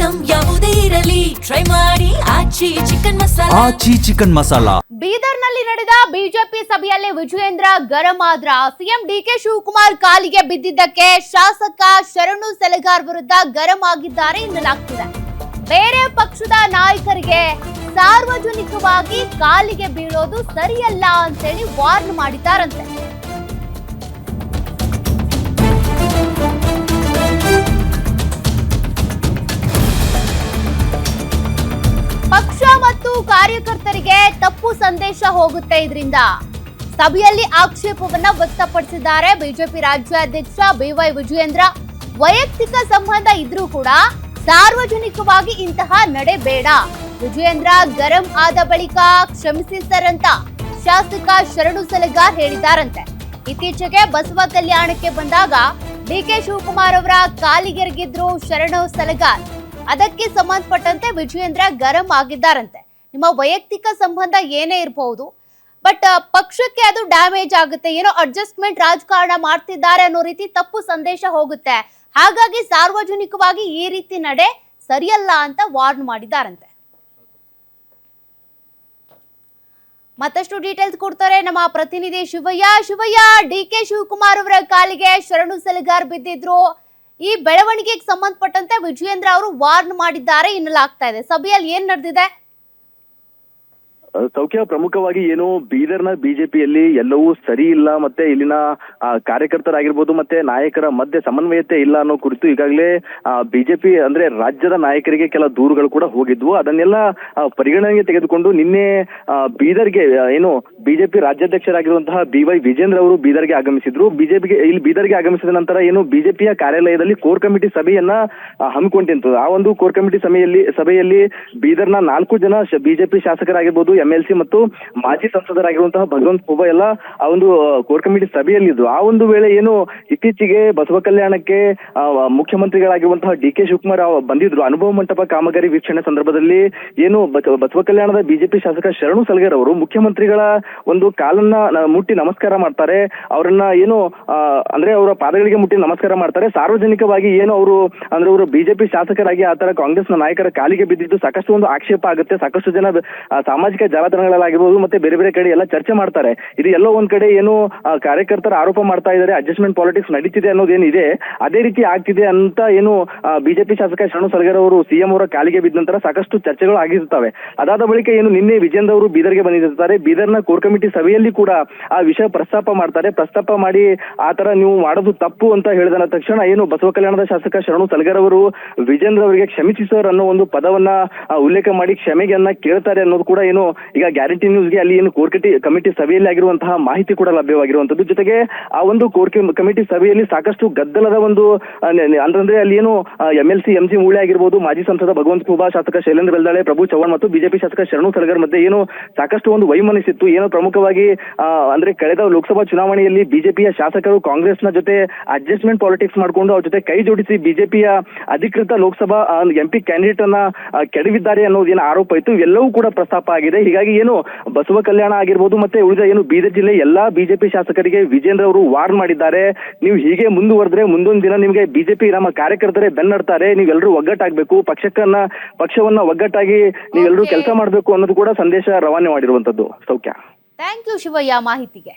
Item ಯಾವುದೇ ಇರಲಿ try ಮಾಡಿ ಆಚಿ ಚಿಕನ್ ಮಸಾಲಾ. ಬೀದರ್ನಲ್ಲಿ ನಡೆದ ಬಿಜೆಪಿ ಸಭೆಯಲ್ಲಿ ವಿಜಯೇಂದ್ರ ಗರಂ ಆದ್ರ. ಸಿಎಂ ಡಿಕೆ ಶಿವಕುಮಾರ್ ಕಾಲಿಗೆ ಬಿದ್ದಿದ್ದಕ್ಕೆ ಶಾಸಕ ಶರಣು ಸಲಗಾರ್ ವಿರುದ್ಧ ಗರಂ ಆಗಿದ್ದಾರೆ ಎನ್ನಲಾಗ್ತಿದೆ. ಬೇರೆ ಪಕ್ಷದ ನಾಯಕರಿಗೆ ಸಾರ್ವಜನಿಕವಾಗಿ ಕಾಲಿಗೆ ಬೀಳೋದು ಸರಿಯಲ್ಲ ಅಂತೇಳಿ ವಾರ್ನ್ ಮಾಡಿದ್ದಾರಂತೆ. ಪಕ್ಷ ಮತ್ತು ಕಾರ್ಯಕರ್ತರಿಗೆ ತಪ್ಪು ಸಂದೇಶ ಹೋಗುತ್ತೆ. ಇದರಿಂದ ಸಭೆಯಲ್ಲಿ ಆಕ್ಷೇಪವನ್ನ ವ್ಯಕ್ತಪಡಿಸಿದ್ದಾರೆ ಬಿಜೆಪಿ ರಾಜ್ಯಾಧ್ಯಕ್ಷ ಬಿವೈ ವಿಜಯೇಂದ್ರ. ವೈಯಕ್ತಿಕ ಸಂಬಂಧ ಇದ್ರೂ ಕೂಡ ಸಾರ್ವಜನಿಕವಾಗಿ ಇಂತಹ ನಡೆ ಬೇಡ. ವಿಜಯೇಂದ್ರ ಗರಂ ಆದ ಬಳಿಕ ಕ್ಷಮಿಸಿ ಸರ್ ಅಂತ ಶಾಸಕ ಶರಣು ಸಲಗಾರ್ ಹೇಳಿದ್ದಾರಂತೆ. ಇತ್ತೀಚೆಗೆ ಬಸವ ಕಲ್ಯಾಣಕ್ಕೆ ಬಂದಾಗ ಡಿಕೆ ಶಿವಕುಮಾರ್ ಅವರ ಕಾಲಿಗೆರಗಿದ್ರು ಶರಣು ಸಲಗಾರ್. ಅದಕ್ಕೆ ಸಂಬಂಧಪಟ್ಟಂತೆ ವಿಜಯೇಂದ್ರ ಗರಂ ಆಗಿದ್ದಾರಂತೆ. ನಿಮ್ಮ ವೈಯಕ್ತಿಕ ಸಂಬಂಧ ಏನೇ ಇರಬಹುದು, ಬಟ್ ಪಕ್ಷಕ್ಕೆ ಅದು ಡ್ಯಾಮೇಜ್ ಆಗುತ್ತೆ, ಏನೋ ಅಡ್ಜಸ್ಟ್ಮೆಂಟ್ ರಾಜಕಾರಣ ಮಾಡ್ತಿದ್ದಾರೆ ಅನ್ನೋ ರೀತಿ ತಪ್ಪು ಸಂದೇಶ ಹೋಗುತ್ತೆ. ಹಾಗಾಗಿ ಸಾರ್ವಜನಿಕವಾಗಿ ಈ ರೀತಿ ನಡೆ ಸರಿಯಲ್ಲ ಅಂತ ವಾರ್ನ್ ಮಾಡಿದ್ದಾರಂತೆ. ಮತ್ತಷ್ಟು ಡೀಟೇಲ್ಸ್ ಕೊಡ್ತಾರೆ ನಮ್ಮ ಪ್ರತಿನಿಧಿ ಶಿವಯ್ಯ. ಡಿಕೆ ಶಿವಕುಮಾರ್ ಅವರ ಕಾಲಿಗೆ ಶರಣು ಸಲಗಾರ್ ಬಿದ್ದಿದ್ರು. ಈ ಬೆಳವಣಿಗೆಗೆ ಸಂಬಂಧಪಟ್ಟಂತೆ ವಿಜಯೇಂದ್ರ ಅವರು ವಾರ್ನ್ ಮಾಡಿದ್ದಾರೆ ಎನ್ನಲಾಗ್ತಾ ಇದೆ. ಸಭೆಯಲ್ಲಿ ಏನ್ ನಡೆದಿದೆ? ಸೌಖ್ಯ, ಪ್ರಮುಖವಾಗಿ ಏನು ಬೀದರ್ನ ಬಿಜೆಪಿಯಲ್ಲಿ ಎಲ್ಲವೂ ಸರಿ ಇಲ್ಲ, ಮತ್ತೆ ಇಲ್ಲಿನ ಕಾರ್ಯಕರ್ತರಾಗಿರ್ಬೋದು ಮತ್ತೆ ನಾಯಕರ ಮಧ್ಯೆ ಸಮನ್ವಯತೆ ಇಲ್ಲ ಅನ್ನೋ ಕುರಿತು ಈಗಾಗಲೇ ಬಿಜೆಪಿ ಅಂದ್ರೆ ರಾಜ್ಯದ ನಾಯಕರಿಗೆ ಕೆಲ ದೂರುಗಳು ಕೂಡ ಹೋಗಿದ್ವು. ಅದನ್ನೆಲ್ಲ ಪರಿಗಣನೆಗೆ ತೆಗೆದುಕೊಂಡು ನಿನ್ನೆ ಬೀದರ್ಗೆ ಏನು ಬಿಜೆಪಿ ರಾಜ್ಯಾಧ್ಯಕ್ಷರಾಗಿರುವಂತಹ ಬಿವೈ ವಿಜೇಂದ್ರ ಅವರು ಬೀದರ್ಗೆ ಆಗಮಿಸಿದ್ರು. ಇಲ್ಲಿ ಬೀದರ್ಗೆ ಆಗಮಿಸಿದ ನಂತರ ಏನು ಬಿಜೆಪಿಯ ಕಾರ್ಯಾಲಯದಲ್ಲಿ ಕೋರ್ ಕಮಿಟಿ ಸಭೆಯನ್ನ ಹಮ್ಮಿಕೊಂಡಿತ್ತು. ಆ ಒಂದು ಕೋರ್ ಕಮಿಟಿ ಸಭೆಯಲ್ಲಿ ಬೀದರ್ನ 4 ಜನ ಬಿಜೆಪಿ ಶಾಸಕರಾಗಿರ್ಬೋದು, MLC ಮತ್ತು ಮಾಜಿ ಸಂಸದರಾಗಿರುವಂತಹ ಭಗವಂತ ಖೂಬಾ ಎಲ್ಲ ಆ ಒಂದು ಕೋರ್ ಕಮಿಟಿ ಸಭೆಯಲ್ಲಿದ್ದು. ಆ ಒಂದು ವೇಳೆ ಏನು ಇತ್ತೀಚೆಗೆ ಬಸವ ಕಲ್ಯಾಣಕ್ಕೆ ಮುಖ್ಯಮಂತ್ರಿಗಳಾಗಿರುವಂತಹ ಡಿಕೆ ಶಿವಕುಮಾರ್ ಬಂದಿದ್ರು. ಅನುಭವ ಮಂಟಪ ಕಾಮಗಾರಿ ವೀಕ್ಷಣೆ ಸಂದರ್ಭದಲ್ಲಿ ಏನು ಬಸವ ಕಲ್ಯಾಣದ ಬಿಜೆಪಿ ಶಾಸಕ ಶರಣು ಸಲಗರ್ ಅವರು ಮುಖ್ಯಮಂತ್ರಿಗಳ ಒಂದು ಕಾಲನ್ನ ಮುಟ್ಟಿ ನಮಸ್ಕಾರ ಮಾಡ್ತಾರೆ. ಅವರನ್ನ ಏನು ಅಂದ್ರೆ ಅವರ ಪಾದಗಳಿಗೆ ಮುಟ್ಟಿ ನಮಸ್ಕಾರ ಮಾಡ್ತಾರೆ. ಸಾರ್ವಜನಿಕವಾಗಿ ಏನು ಅವರು ಬಿಜೆಪಿ ಶಾಸಕರಾಗಿ ಆತರ ಕಾಂಗ್ರೆಸ್ನ ನಾಯಕರ ಕಾಲಿಗೆ ಬಿದ್ದಿದ್ದು ಸಾಕಷ್ಟು ಒಂದು ಆಕ್ಷೇಪ ಆಗುತ್ತೆ. ಸಾಕಷ್ಟು ಜನ ಸಾಮಾಜಿಕ ಜಾಲತಾಣಗಳಾಗಿರ್ಬೋದು ಮತ್ತೆ ಬೇರೆ ಬೇರೆ ಕಡೆ ಎಲ್ಲ ಚರ್ಚೆ ಮಾಡ್ತಾರೆ. ಇದು ಎಲ್ಲೋ ಒಂದ್ ಕಡೆ ಏನು ಕಾರ್ಯಕರ್ತರ ಆರೋಪ ಮಾಡ್ತಾ ಇದ್ದಾರೆ, ಅಡ್ಜಸ್ಟ್ಮೆಂಟ್ ಪಾಲಿಟಿಕ್ಸ್ ನಡೀತಿದೆ ಅನ್ನೋದೇನಿದೆ ಅದೇ ರೀತಿ ಆಗ್ತಿದೆ ಅಂತ ಏನು ಬಿಜೆಪಿ ಶಾಸಕ ಶರಣು ಸಲಗರ್ ಅವರು ಸಿಎಂ ಅವರ ಕಾಲಿಗೆ ಬಿದ್ದ ನಂತರ ಸಾಕಷ್ಟು ಚರ್ಚೆಗಳು ಆಗಿರ್ತವೆ. ಅದಾದ ಬಳಿಕ ಏನು ನಿನ್ನೆ ವಿಜೇಂದ್ರ ಅವರು ಬೀದರ್ಗೆ ಬಂದಿರ್ತಾರೆ. ಬೀದರ್ನ ಕೋರ್ ಕಮಿಟಿ ಸಭೆಯಲ್ಲಿ ಕೂಡ ಆ ವಿಷಯ ಪ್ರಸ್ತಾಪ ಮಾಡ್ತಾರೆ. ಪ್ರಸ್ತಾಪ ಮಾಡಿ ಆತರ ನೀವು ಮಾಡೋದು ತಪ್ಪು ಅಂತ ಹೇಳಿದ ತಕ್ಷಣ ಏನು ಬಸವ ಕಲ್ಯಾಣದ ಶಾಸಕ ಶರಣು ಸಲಗರ್ ಅವರು ವಿಜೇಂದ್ರ ಅವರಿಗೆ ಕ್ಷಮಿಸಿ ಸರ್ ಅನ್ನೋ ಒಂದು ಪದವನ್ನ ಉಲ್ಲೇಖ ಮಾಡಿ ಕ್ಷಮೆಗೆಯನ್ನ ಕೇಳ್ತಾರೆ ಅನ್ನೋದು ಕೂಡ ಏನು ಈಗ ಗ್ಯಾರಂಟಿ ನ್ಯೂಸ್ಗೆ ಅಲ್ಲಿ ಏನು ಕೋರ್ ಕಮಿಟಿ ಸಭೆಯಲ್ಲಿ ಆಗಿರುವಂತಹ ಮಾಹಿತಿ ಕೂಡ ಲಭ್ಯವಾಗಿರುವಂತದ್ದು. ಜೊತೆಗೆ ಆ ಒಂದು ಕೋರ್ ಕಮಿಟಿ ಸಭೆಯಲ್ಲಿ ಸಾಕಷ್ಟು ಗದ್ದಲದ ಒಂದು ಅಂದ್ರೆ ಅಲ್ಲಿ ಏನು MLC MG ಮೂಳೆ ಆಗಿರ್ಬೋದು, ಮಾಜಿ ಸಂಸದ ಭಗವಂತ ಖೂಬಾ, ಶಾಸಕ ಶೈಲೇಂದ್ರ ಬೆಲ್ದಾಳೆ, ಪ್ರಭು ಚವ್ಹಾಣ್ ಮತ್ತು ಬಿಜೆಪಿ ಶಾಸಕ ಶರಣು ಸಲಗರ್ ಮಧ್ಯೆ ಏನು ಸಾಕಷ್ಟು ಒಂದು ವೈಮನಸ್ಸಿತ್ತು. ಏನು ಪ್ರಮುಖವಾಗಿ ಅಂದ್ರೆ ಕಳೆದ ಲೋಕಸಭಾ ಚುನಾವಣೆಯಲ್ಲಿ ಬಿಜೆಪಿಯ ಶಾಸಕರು ಕಾಂಗ್ರೆಸ್ನ ಜೊತೆ ಅಡ್ಜಸ್ಟ್ಮೆಂಟ್ ಪಾಲಿಟಿಕ್ಸ್ ಮಾಡಿಕೊಂಡು ಅವ್ರ ಜೊತೆ ಕೈ ಜೋಡಿಸಿ ಬಿಜೆಪಿಯ ಅಧಿಕೃತ ಲೋಕಸಭಾ MP ಕ್ಯಾಂಡಿಡೇಟ್ ಅನ್ನ ಕೆಡವಿದ್ದಾರೆ ಅನ್ನೋದೇನು ಆರೋಪ ಇತ್ತು. ಇವೆಲ್ಲವೂ ಕೂಡ ಪ್ರಸ್ತಾಪ ಆಗಿದೆ. ಹೀಗಾಗಿ ಏನು ಬಸವ ಕಲ್ಯಾಣ ಆಗಿರ್ಬೋದು ಮತ್ತೆ ಉಳಿದ ಏನು ಬೀದರ್ ಜಿಲ್ಲೆ ಎಲ್ಲಾ ಬಿಜೆಪಿ ಶಾಸಕರಿಗೆ ವಿಜೇಂದ್ರ ಅವರು ವಾರ್ನ್ ಮಾಡಿದ್ದಾರೆ. ನೀವು ಹೀಗೆ ಮುಂದುವರೆದ್ರೆ ಮುಂದೊಂದು ದಿನ ನಿಮಗೆ ಬಿಜೆಪಿ ನಮ್ಮ ಕಾರ್ಯಕರ್ತರೇ ಬೆನ್ನಡ್ತಾರೆ, ನೀವೆಲ್ಲರೂ ಒಗ್ಗಟ್ಟಾಗಬೇಕು, ಪಕ್ಷವನ್ನ ಒಗ್ಗಟ್ಟಾಗಿ ನೀವೆಲ್ಲರೂ ಕೆಲಸ ಮಾಡಬೇಕು ಅನ್ನೋದು ಕೂಡ ಸಂದೇಶ ರವಾನೆ ಮಾಡಿರುವಂತದ್ದು. ಸೌಖ್ಯ. ಥ್ಯಾಂಕ್ ಯು ಶಿವಯ್ಯ ಮಾಹಿತಿಗೆ.